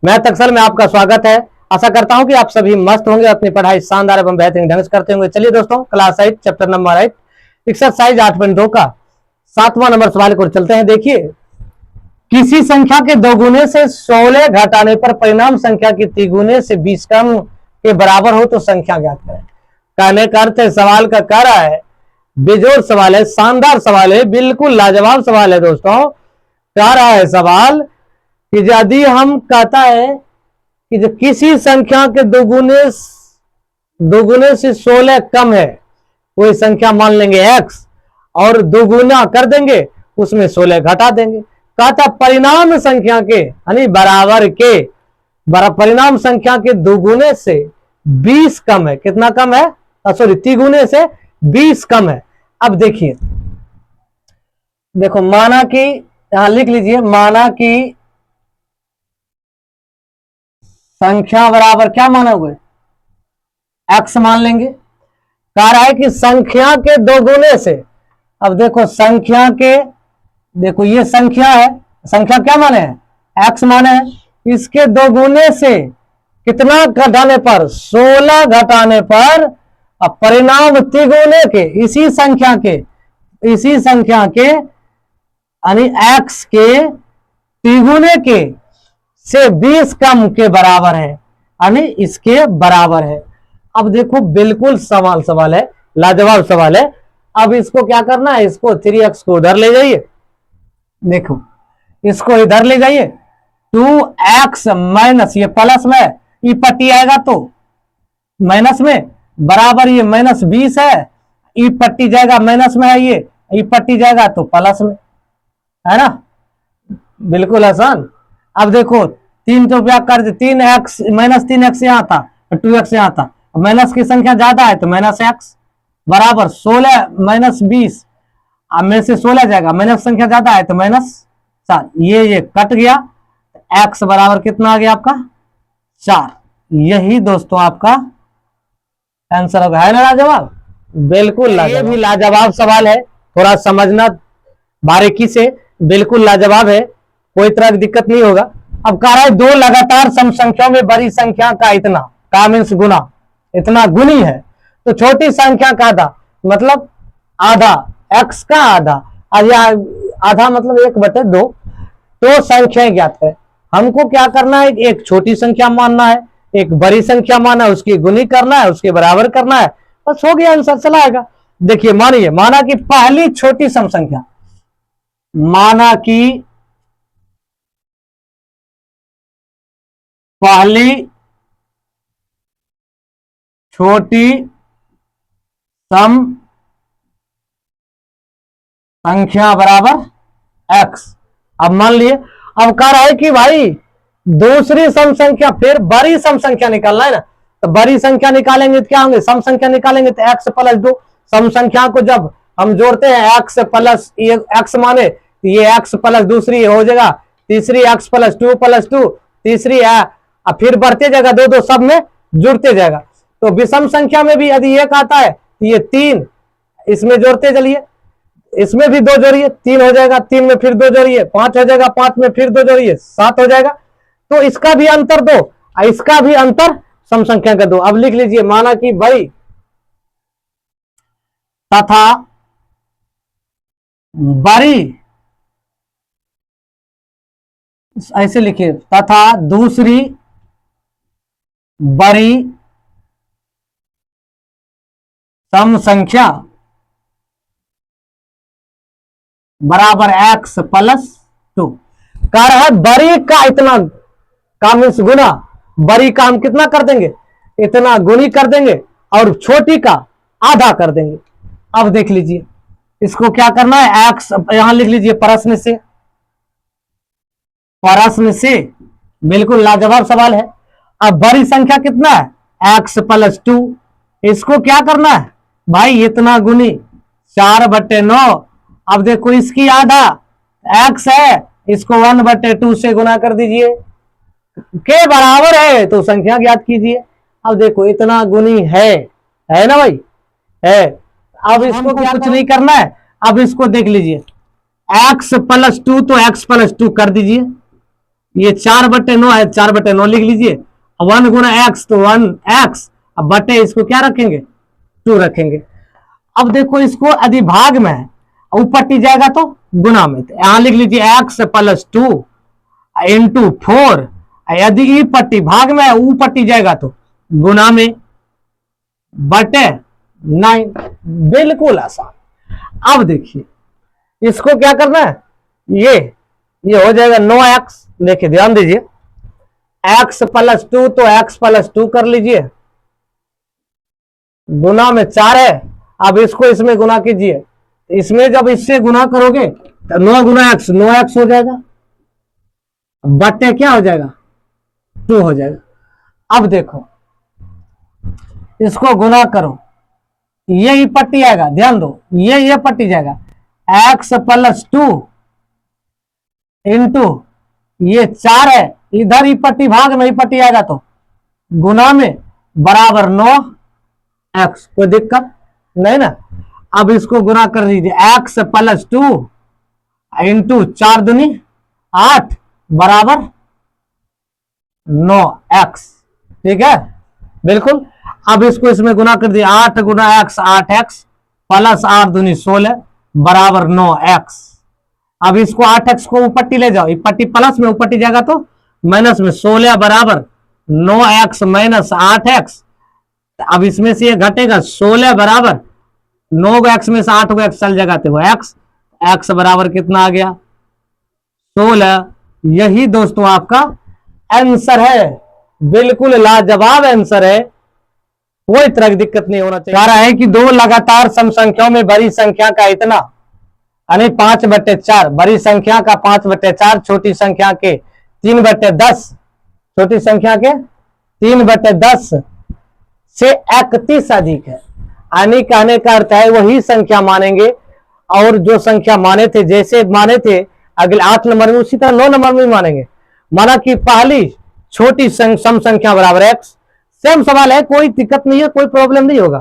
मैं तक्सर में आपका स्वागत है। आशा करता हूं कि आप सभी मस्त होंगे, अपनी पढ़ाई शानदार एवं बेहतरीन ढंग से करते होंगे। चलिए दोस्तों, क्लास 8 चैप्टर नंबर 8 एक्सरसाइज 8.2 का 7वां नंबर सवाल को चलते हैं। देखिए, किसी संख्या के दोगुने से 16 घटाने पर परिणाम संख्या के तिगुने से 20 कम के बराबर हो तो संख्या ज्ञात करें। कहने का अर्थ है, सवाल का कह रहा है, बेजोड़ सवाल है, शानदार सवाल है, बिल्कुल लाजवाब सवाल है दोस्तों। कह रहा है सवाल कि यदि हम कहता है कि जो किसी संख्या के दोगुने से 16 कम है, कोई संख्या मान लेंगे x और दोगुना कर देंगे, उसमें 16 घटा देंगे। कहता परिणाम संख्या के यानी बराबर के परिणाम संख्या के दोगुने से 20 कम है। कितना कम है? सॉरी, तिगुने से 20 कम है। अब देखिए, देखो माना कि यहां लिख लीजिए, माना कि संख्या बराबर क्या माना हुआ है? x मान लेंगे। कह रहा है कि संख्या के दोगुने से, अब देखो संख्या के, देखो ये संख्या है, संख्या क्या माने हैं? x माने हैं। इसके दोगुने से कितना घटाने पर? 16 घटाने पर। अब परिणाम तिगुने के, इसी संख्या के यानी x के तिगुने के से 20 कम के बराबर है, यानी इसके बराबर है। अब देखो बिल्कुल सवाल है, लाजवाब सवाल है। अब इसको क्या करना है? इसको 3x को उधर ले जाइए। देखो इसको इधर ले जाइए, 2x माइनस, ये प्लस में ये पट्टी आएगा तो माइनस में, बराबर ये -20 है, ये पट्टी जाएगा माइनस में है, ये पट्टी जाएगा तो प्लस में, है ना? बिल्कुल आसान। अब देखो 3 तो क्या कर दे, 3x -3x यहाँ था, 2x यहाँ था, माइनस की संख्या ज्यादा है तो -x बराबर 16 -20, अब में से 16 जाएगा, माइनस संख्या ज्यादा है तो -7, ये कट गया, x बराबर कितना आ गया आपका? 4। यही दोस्तों आपका आंसर होगा, है ना लाजवाब? बिल्कुल लाजवाब। ये भी लाजवाब सवाल है, थोड़ा समझना बारीकी से, बिल्कुल लाजवाब है, कोई तरह की दिक्कत नहीं होगा। अब कह रहा है दो लगातार सम संख्याओं में बड़ी संख्या का इतना का मीन्स गुना, इतना गुनी है तो छोटी संख्या का आधा, मतलब आधा, x का आधा, आधा मतलब 1/2, तो संख्या ज्ञात है। हमको क्या करना है? एक छोटी संख्या मानना है, एक बड़ी संख्या मानना है, उसकी गुनी करना है, उसके बराबर करना है, बस हो गया, आंसर चला आएगा। देखिए मानिए, माना कि पहली छोटी सम संख्या, माना कि पहली छोटी सम संख्या बराबर x। अब मान लिए, अब कह रहा है कि भाई दूसरी सम संख्या, फिर बड़ी सम संख्या निकालना है ना, तो बड़ी संख्या निकालेंगे तो क्या होंगे? सम संख्या निकालेंगे तो x + 2। सम संख्या को जब हम जोड़ते हैं x प्लस ये x माने, तो ये x प्लस दूसरी हो जाएगा, तीसरी x + 2 + 2, तीसरी फिर बढ़ते जाएगा, दो सब में जुड़ते जाएगा। तो विषम संख्या में भी यदि एक आता है तो ये 3, इसमें जोड़ते चलिए, इसमें भी 2 जोड़िए, 3 हो जाएगा, 3 में फिर 2 जोड़िए, 5 हो जाएगा, 5 में फिर 2 जोड़िए, 7 हो जाएगा। तो इसका भी अंतर 2, इसका भी अंतर सम संख्या का 2। अब लिख लीजिए, माना कि भाई तथा बड़ी, ऐसे लिखिए, तथा दूसरी बड़ी सम संख्या बराबर x + 2। कह रहा है बड़ी का इतना काम इस गुना, बड़ी का हम कितना कर देंगे? इतना गुनी कर देंगे, और छोटी का आधा कर देंगे। अब देख लीजिए, इसको क्या करना है? x यहां लिख लीजिए प्रश्न से, बिल्कुल लाजवाब सवाल है। अब बड़ी संख्या कितना है? x + 2। इसको क्या करना है भाई? इतना गुनी 4/9। अब देखो इसकी आधा x है, इसको 1/2 से गुना कर दीजिए, के बराबर है तो संख्या ज्ञात कीजिए। अब देखो इतना गुनी है ना भाई, है। अब इसको क्या कुछ नहीं करना है। अब इसको देख लीजिए, x + 2, तो x + 2 कर दीजिए, ये 4/9 है, 4/9 लिख लीजिए। 1 गुना एक्स तो 1x, अब बटे इसको क्या रखेंगे 2 रखेंगे। अब देखो इसको यदि भाग में है ऊपर जाएगा तो गुना में, तो यहां लिख लीजिए x + 2 इंटू 4। यदि ई पट्टी भाग में है ऊ पट्टी जाएगा तो गुना में बटे 9। बिल्कुल आसान। अब देखिए इसको क्या करना है, ये हो जाएगा 9x। देखिए ध्यान दीजिए x + 2 तो x + 2 कर लीजिए, गुना में 4 है। अब इसको इसमें गुना कीजिए, इसमें जब इससे गुना करोगे तो 9 गुना x 9x हो जाएगा, बट्टे क्या हो जाएगा 2 हो जाएगा। अब देखो इसको गुना करो, ये पट्टी आएगा, ध्यान दो ये पट्टी जाएगा x + 2 इंटू ये 4 है, इधर ही पट्टी भाग में ही पट्टी आएगा तो गुना में बराबर 9x। कोई दिक्कत नहीं ना। अब इसको गुना कर दीजिए x + 2 इंटू 4 दूनी 8 बराबर 9x। ठीक है बिल्कुल। अब इसको इसमें गुना कर दिया 8 गुना x 8x प्लस 8 दूनी 16 बराबर 9x। अब इसको 8x को ऊपट्टी ले जाओ, पट्टी प्लस में ऊपट्टी जाएगा तो माइनस में 16 बराबर 9x - 8x। अब इसमें से ये घटेगा 16 बराबर 9x में से 8x चल जाएगा तो x बराबर कितना आ गया 16। यही दोस्तों आपका आंसर है, बिल्कुल लाजवाब आंसर है, कोई तरह की दिक्कत नहीं होना चाहिए। कह रहा है कि दो लगातार सम संख्याओं में बड़ी संख्या का इतना यानी 5/4, बड़ी संख्या का 5/4 छोटी संख्या के 3/10, छोटी संख्या के 3/10 से 31 अधिक है। यानी कहने का अर्थ है वही संख्या मानेंगे और जो संख्या माने थे, जैसे माने थे अगले 8 नंबर में उसी तरह 9 नंबर में मानेंगे। माना कि पहली छोटी सम संख्या बराबर x, सेम सवाल है, कोई दिक्कत नहीं है, कोई प्रॉब्लम नहीं होगा।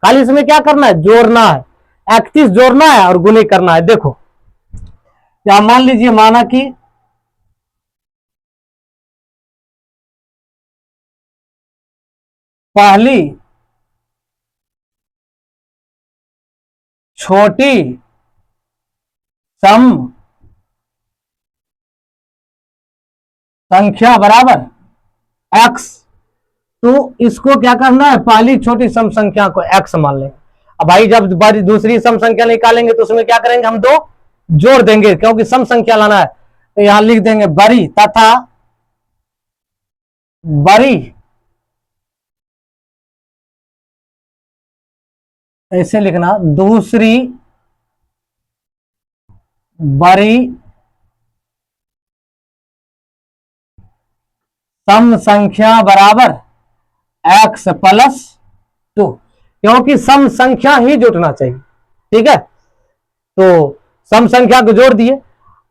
खाली इसमें क्या करना है, जोड़ना है, 31 जोड़ना है और गुणे करना है। देखो क्या मान लीजिए, माना कि पहली छोटी सम संख्या बराबर x, तो इसको क्या करना है, पहली छोटी सम संख्या को x मान लेंगे। अब भाई जब दूसरी सम संख्या निकालेंगे तो उसमें क्या करेंगे, हम 2 जोड़ देंगे क्योंकि सम संख्या लाना है। तो यहां लिख देंगे बड़ी तथा बड़ी, ऐसे लिखना, दूसरी बड़ी सम संख्या बराबर x + 2, क्योंकि सम संख्या ही जुटना चाहिए। ठीक है, तो सम संख्या को जोड़ दिए।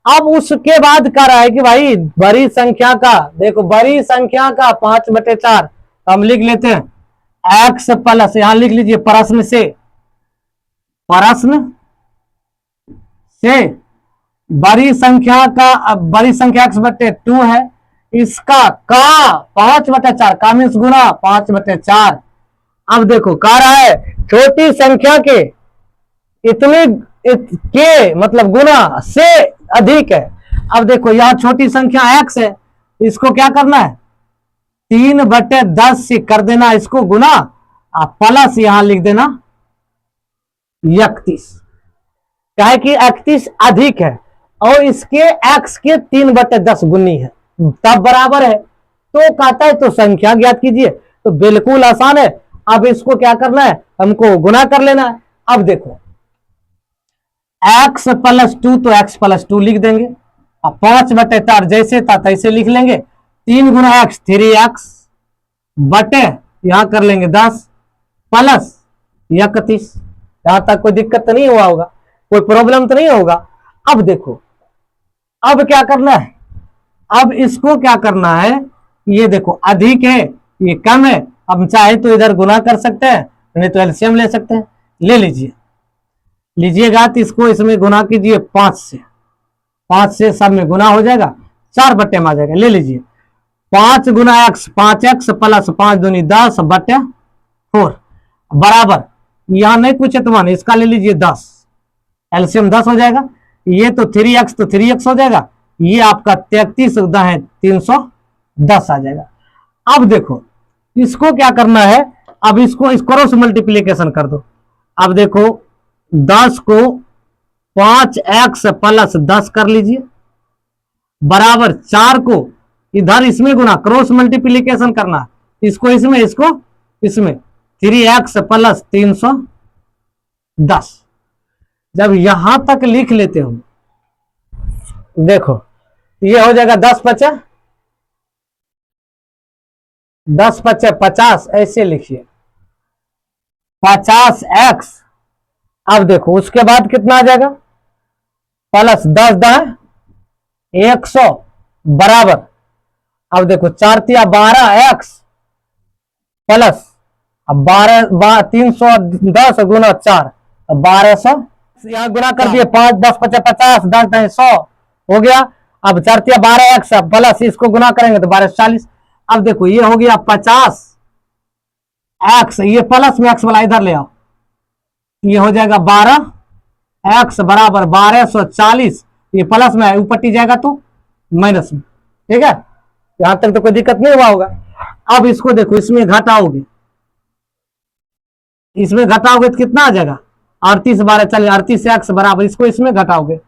अब उसके बाद कह रहा है कि भाई बड़ी संख्या का, देखो बड़ी संख्या का 5/4 हम लिख लेते हैं x प्लस, यहां लिख लीजिए प्रश्न से बड़ी संख्या का, अब बड़ी संख्या x/2 है, इसका का 5/4 का मीन्स गुना 5/4। अब देखो कह रहा है छोटी संख्या के इतने के मतलब गुना से अधिक है। अब देखो यहां छोटी संख्या x है, इसको क्या करना है 3/10 से कर देना इसको गुना, प्लस यहां लिख देना 31, क्या है कि 31 अधिक है और इसके x के 3/10 गुनी है, तब बराबर है। तो कहता है तो संख्या ज्ञात कीजिए, तो बिल्कुल आसान है। अब इसको क्या करना है, हमको गुना कर लेना है। अब देखो x + 2 तो x + 2 लिख देंगे, अब 5/4 जैसे था तैसे लिख लेंगे, 3 गुना x 3x बटे यहां कर लेंगे 10 प्लस 31। यहां तक कोई दिक्कत तो नहीं हुआ होगा, कोई प्रॉब्लम तो नहीं होगा। अब देखो अब क्या करना है, अब इसको क्या करना है, ये देखो अधिक है ये कम है, अब चाहे तो इधर गुना कर सकते हैं नहीं तो एलसीएम ले सकते हैं, ले लीजिएगा तो इसको इसमें गुना कीजिए 5 से सब में गुना हो जाएगा, 4 बट्टे में आ जाएगा। ले लीजिए 5 गुना एक्स, 5x प्लस 5 दूनी 10 बट्टे 4 बराबर, यहां नहीं पूछे तो 1, इसका ले लीजिए 10, एलसीएम 10 हो जाएगा। ये तो 3x तो 3x हो जाएगा, ये आपका 33 है 310 आ जाएगा। अब देखो इसको क्या करना है, अब इसको इस क्रॉस मल्टीप्लीकेशन कर दो। अब देखो 10 को 5x प्लस 10 कर लीजिए बराबर 4 को इधर इसमें गुना, क्रॉस मल्टीप्लीकेशन करना, इसको इसमें, इसको इसमें, 3x प्लस 310। जब यहां तक लिख लेते हो देखो ये हो जाएगा 10 पचे 50, ऐसे लिखिए 50x। अब देखो उसके बाद कितना आ जाएगा, प्लस 10 100 बराबर, अब देखो 4 तिया 12x प्लस 310 गुना 4 1200, यहां गुना कर दिए 5 10 50 50 10 10 100 हो गया। अब 4 तिया 12x प्लस इसको गुना करेंगे तो 12 40। अब देखो ये हो गया 50x, ये प्लस में x वाला इधर ले आओ, ये हो जाएगा 12x बराबर 1240, ये प्लस में ऊपर जाएगा तो माइनस में, ठीक है। यहां तक तो कोई दिक्कत नहीं हुआ होगा। अब इसको देखो इसमें घटाओगे, इसमें घटाओगे तो कितना आ जाएगा 38 12 40, 38x बराबर, इसको इसमें घटाओगे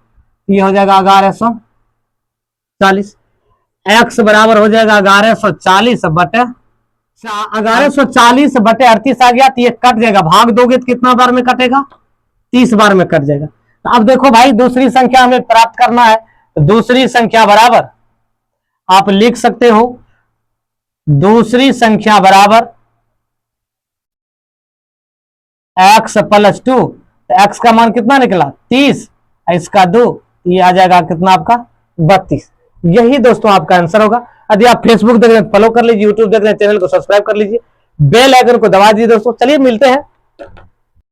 ये हो जाएगा 1140, x बराबर हो जाएगा 1140 बटे 1140 बटे 38 आ गया, तो ये कट जाएगा, भाग दोगे तो कितना बार में कटेगा, 30 बार में कट जाएगा। तो अब देखो भाई दूसरी संख्या हमें प्राप्त करना है, तो दूसरी संख्या बराबर आप लिख सकते हो, दूसरी संख्या बराबर x प्लस 2, तो x का मान कितना निकला 30, इसका 2, ये आ जाएगा कितना आपका 32। यही दोस्तों आपका आंसर होगा। यदि आप फेसबुक देख रहे हैं फॉलो कर लीजिए, यूट्यूब देख रहे हैं चैनल को सब्सक्राइब कर लीजिए, बेल आइकन को दबा दीजिए दोस्तों। चलिए मिलते हैं